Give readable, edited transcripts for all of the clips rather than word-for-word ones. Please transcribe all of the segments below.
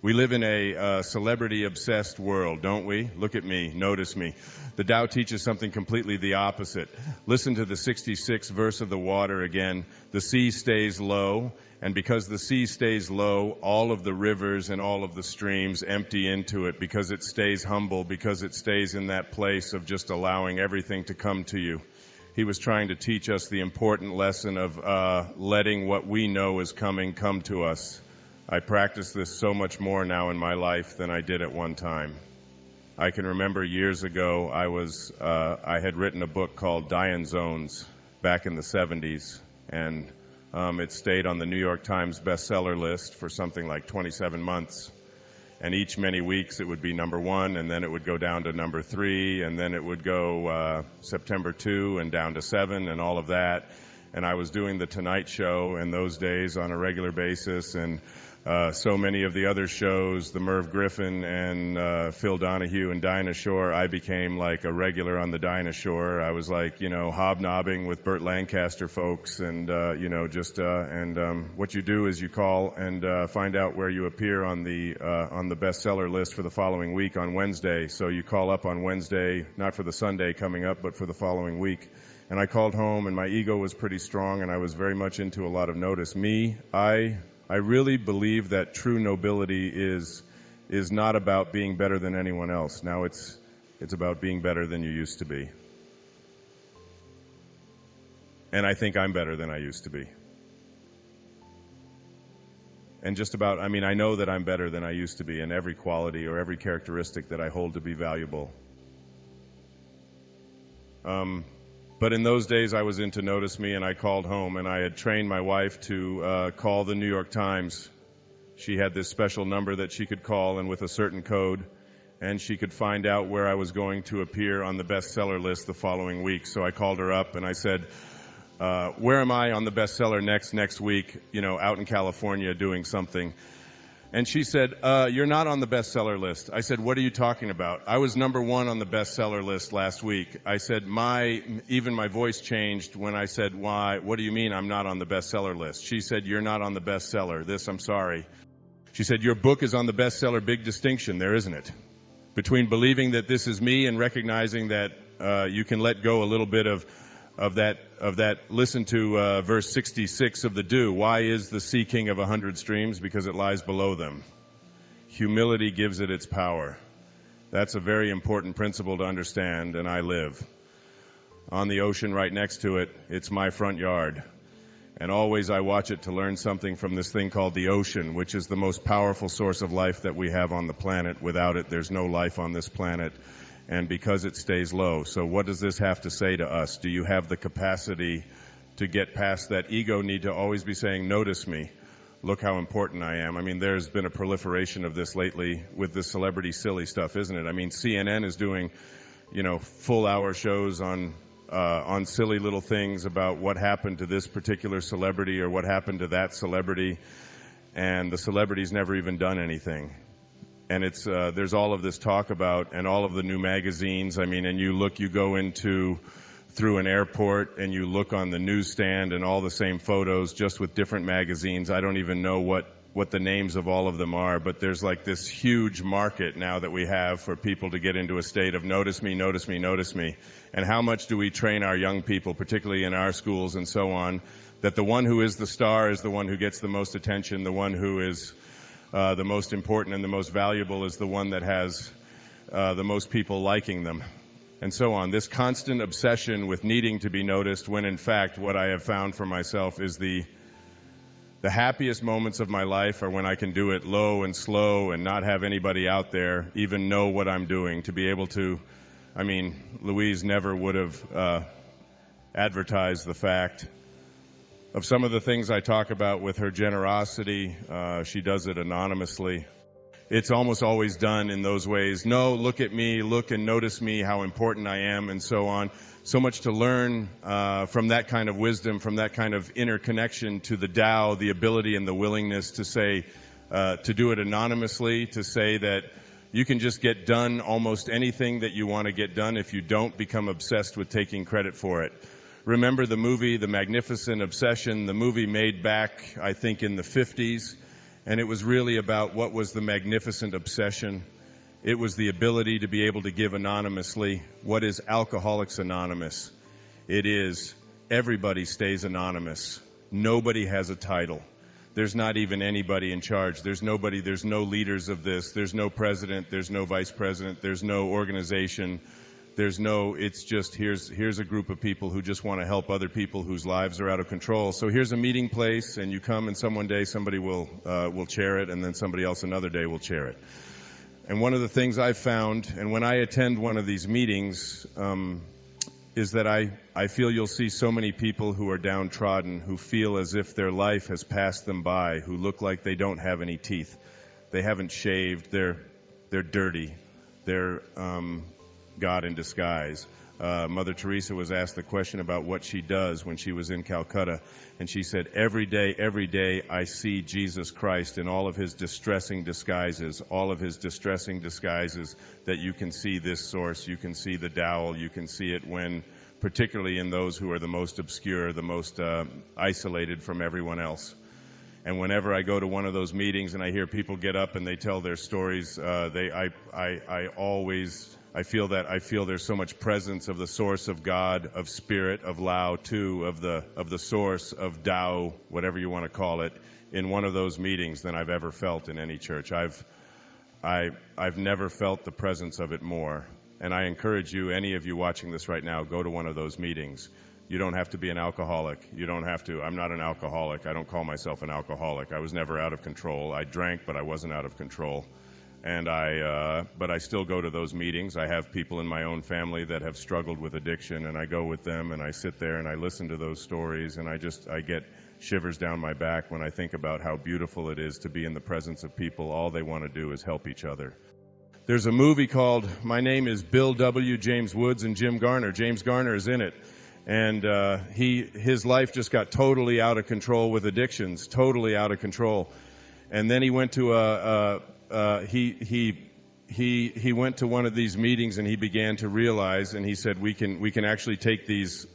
We live in a celebrity-obsessed world, don't we? Look at me, notice me. The Tao teaches something completely the opposite. Listen to the 66th verse of the water again. The sea stays low, and because the sea stays low, all of the rivers and all of the streams empty into it because it stays humble, because it stays in that place of just allowing everything to come to you. He was trying to teach us the important lesson of letting what we know is coming come to us. I practice this so much more now in my life than I did at one time. I can remember years ago I had written a book called Dying Zones back in the 70s, and it stayed on the New York Times bestseller list for something like 27 months. And each many weeks it would be number 1, and then it would go down to number 3, and then it would go September 2 and down to 7 and all of that. And I was doing The Tonight Show in those days on a regular basis, and so many of the other shows, the Merv Griffin and Phil Donahue and Dinah Shore, I became like a regular on the Dinah Shore. I was like, hobnobbing with Burt Lancaster folks, and what you do is you call and find out where you appear on the bestseller list for the following week on Wednesday. So you call up on Wednesday, not for the Sunday coming up, but for the following week. And I called home, and my ego was pretty strong, and I was very much into a lot of notice. I really believe that true nobility is not about being better than anyone else. Now it's about being better than you used to be. And I think I'm better than I used to be. And I know that I'm better than I used to be in every quality or every characteristic that I hold to be valuable. But in those days, I was into Notice Me, and I called home, and I had trained my wife to call the New York Times. She had this special number that she could call, and with a certain code, and she could find out where I was going to appear on the bestseller list the following week. So I called her up, and I said, where am I on the bestseller next week, out in California doing something? And she said, you're not on the bestseller list. I said, what are you talking about? I was number 1 on the bestseller list last week. I said, even my voice changed when I said, why? What do you mean I'm not on the bestseller list? She said, you're not on the bestseller. I'm sorry. She said, your book is on the bestseller. Big distinction there, isn't it? Between believing that this is me and recognizing that you can let go a little bit of that. Listen to verse 66 of the Do. Why is the sea king of 100 streams? Because it lies below them. Humility gives it its power. That's a very important principle to understand, and I live on the ocean right next to it. It's my front yard, and always I watch it to learn something from this thing called the ocean, which is the most powerful source of life that we have on the planet. Without it, there's no life on this planet. And because it stays low. So what does this have to say to us? Do you have the capacity to get past that ego need to always be saying, notice me, look how important I am? I mean, there's been a proliferation of this lately with this celebrity silly stuff, isn't it? I mean, CNN is doing, full-hour shows on silly little things about what happened to this particular celebrity or what happened to that celebrity, and the celebrity's never even done anything. And there's all of this talk about, and all of the new magazines, and you go through an airport and you look on the newsstand and all the same photos just with different magazines. I don't even know what the names of all of them are, but there's like this huge market now that we have for people to get into a state of notice me, notice me, notice me. And how much do we train our young people, particularly in our schools and so on, that the one who is the star is the one who gets the most attention, the one who is the most important and the most valuable is the one that has the most people liking them, and so on. This constant obsession with needing to be noticed, when in fact what I have found for myself is the happiest moments of my life are when I can do it low and slow and not have anybody out there even know what I'm doing. To be able to, Louise never would have advertised the fact of some of the things I talk about with her generosity. She does it anonymously. It's almost always done in those ways. No, look at me, look and notice me, how important I am, and so on. So much to learn from that kind of wisdom, from that kind of inner connection to the Tao, the ability and the willingness to say, to do it anonymously, to say that you can just get done almost anything that you want to get done if you don't become obsessed with taking credit for it. Remember the movie, The Magnificent Obsession, the movie made back, I think, in the 50s. And it was really about what was the magnificent obsession. It was the ability to be able to give anonymously. What is Alcoholics Anonymous? It is everybody stays anonymous. Nobody has a title. There's not even anybody in charge. There's no leaders of this. There's no president. There's no vice president. There's no organization. It's just here's a group of people who just want to help other people whose lives are out of control. So here's a meeting place, and you come, and one day somebody will chair it, and then somebody else another day will chair it. And one of the things I've found, and when I attend one of these meetings, is that I feel you'll see so many people who are downtrodden, who feel as if their life has passed them by, who look like they don't have any teeth. They haven't shaved. They're dirty. They're God in disguise. Mother Teresa was asked the question about what she does when she was in Calcutta, and she said, every day I see Jesus Christ in all of his distressing disguises, that you can see this source, you can see the dowel, you can see it particularly in those who are the most obscure, the most isolated from everyone else. And whenever I go to one of those meetings and I hear people get up and they tell their stories, I feel there's so much presence of the source of God, of spirit, of Lao too, of the source of Tao, whatever you want to call it, in one of those meetings than I've ever felt in any church. I've never felt the presence of it more. And I encourage you, any of you watching this right now, go to one of those meetings. You don't have to be an alcoholic. You don't have to. I'm not an alcoholic. I don't call myself an alcoholic. I was never out of control. I drank, but I wasn't out of control. And but I still go to those meetings. I have people in my own family that have struggled with addiction, and I go with them, and I sit there and I listen to those stories, and I get shivers down my back when I think about how beautiful it is to be in the presence of people. All they want to do is help each other. There's a movie called My Name is Bill W., James Woods, and Jim Garner. James Garner is in it. And his life just got totally out of control with addictions, totally out of control. And then he went to he went to one of these meetings, and he began to realize, and he said, we can actually take these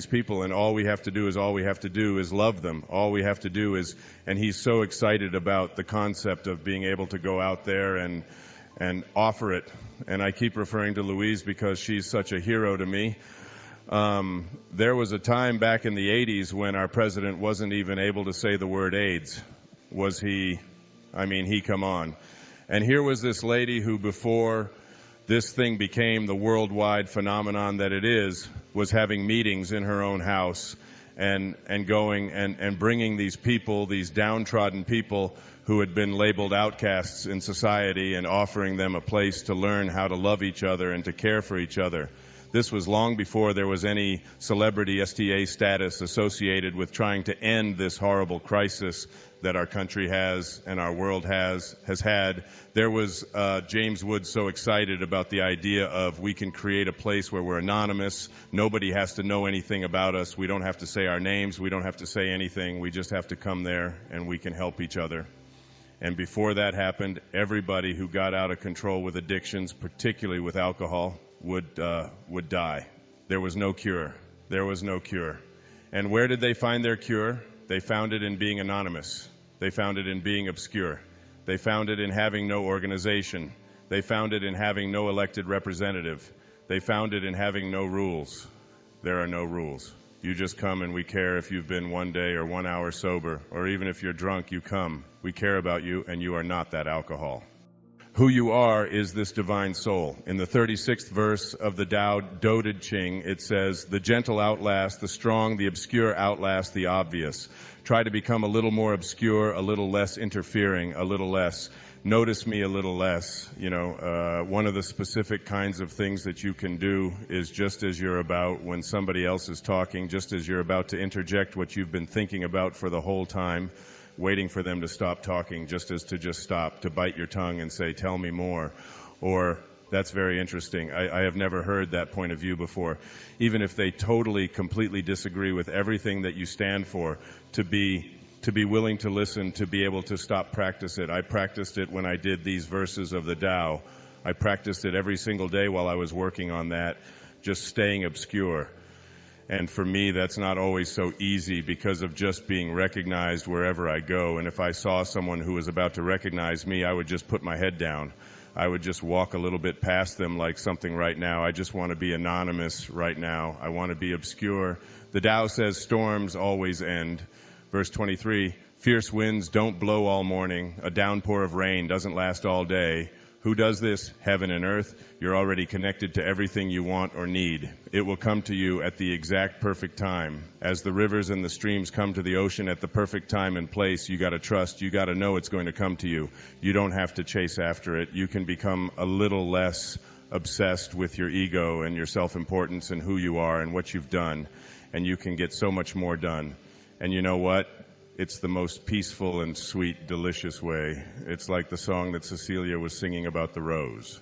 people, and all we have to do is love them. All we have to do is, and he's so excited about the concept of being able to go out there and offer it. And I keep referring to Louise because she's such a hero to me. There was a time back in the 80s when our president wasn't even able to say the word AIDS. Was he? I mean, come on. And here was this lady who, before this thing became the worldwide phenomenon that it is, was having meetings in her own house and going and bringing these people, these downtrodden people who had been labeled outcasts in society, and offering them a place to learn how to love each other and to care for each other. This was long before there was any celebrity STA status associated with trying to end this horrible crisis that our country has and our world has had. There was James Woods so excited about the idea of we can create a place where we're anonymous. Nobody has to know anything about us. We don't have to say our names. We don't have to say anything. We just have to come there, and we can help each other. And before that happened, everybody who got out of control with addictions, particularly with alcohol, would die. There was no cure. There was no cure. And where did they find their cure? They found it in being anonymous. They found it in being obscure. They found it in having no organization. They found it in having no elected representative. They found it in having no rules. There are no rules. You just come, and we care if you've been 1 day or 1 hour sober, or even if you're drunk, you come. We care about you, and you are not that alcohol. Who you are is this divine soul. In the 36th verse of the Tao Te Ching, it says, the gentle outlast the strong, the obscure outlast the obvious. Try to become a little more obscure, a little less interfering, a little less. Notice me a little less. One of the specific kinds of things that you can do is, just as you're about, when somebody else is talking, just as you're about to interject what you've been thinking about for the whole time, waiting for them to stop talking, just stop, to bite your tongue and say, tell me more. Or, that's very interesting. I have never heard that point of view before. Even if they totally, completely disagree with everything that you stand for, to be willing to listen, to be able to stop, practice it. I practiced it when I did these verses of the Tao. I practiced it every single day while I was working on that, just staying obscure. And for me, that's not always so easy because of just being recognized wherever I go. And if I saw someone who was about to recognize me, I would just put my head down. I would just walk a little bit past them like something right now. I just want to be anonymous right now. I want to be obscure. The Tao says storms always end. Verse 23, fierce winds don't blow all morning. A downpour of rain doesn't last all day. Who does this? Heaven and earth. You're already connected to everything you want or need. It will come to you at the exact perfect time. As the rivers and the streams come to the ocean at the perfect time and place, you got to trust, you got to know it's going to come to you. You don't have to chase after it. You can become a little less obsessed with your ego and your self-importance and who you are and what you've done, and you can get so much more done. And you know what? It's the most peaceful and sweet, delicious way. It's like the song that Cecilia was singing about the rose.